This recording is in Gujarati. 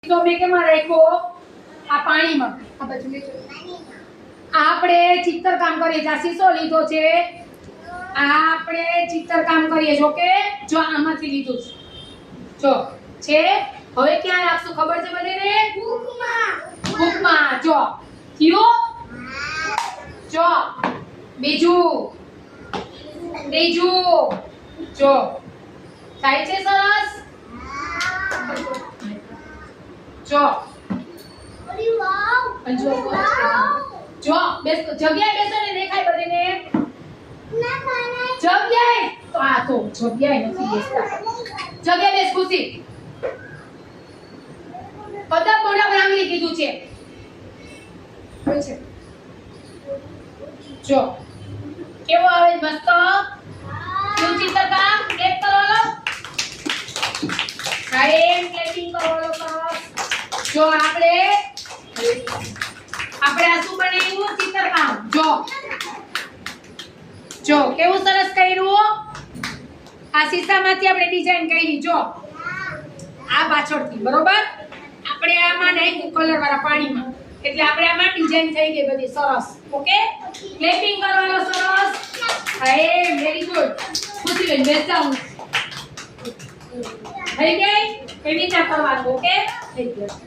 તો મેં કેમાં રાખ્યો આ પાણીમાં આ બાજુ લેજો આપણે ચિત્રકામ કરીએ આ સીસો લીધો છે આપણે ચિત્રકામ કરીએ જો કે જો આમાંથી લીધું છે જો છે હવે ક્યાં રાખશું ખબર છે બધાને બુકમાં જો થયો જો બીજું જો થાય છે સરસ જો જો બેસ જગ્યાએ બેસો ને દેખાય બધાને જગ્યાએ તો આ તો જગ્યાએ નથી બેસતા જગ્યાએ બેસ ખુશી બધા બોલા આંગળી કીધું છે જો કેવો આવે મસ્ત શું ચિત્રકામ એક કરો ફ્રેમ ક્લેપિંગ કરો સરસ જો આપણે આ શું બનાવ્યું ચિત્રકામ જો કેવું સરસ કર્યું આ શીશામાંથી આપણે ડિઝાઇન કરી જો આ પાછળથી બરોબર આપણે આમાં નાખ્યું કલર વાળા પાણીમાં એટલે આપણે આમાં ડિઝાઇન થઈ ગઈ બધી સરસ ઓકે ક્લેપિંગ કરવાનો સરસ વેરી ગુડ ખુશી બેન બેસ જાઓ થઈ ગઈ એવી રીતે કરવાનું ઓકે થઈ ગયું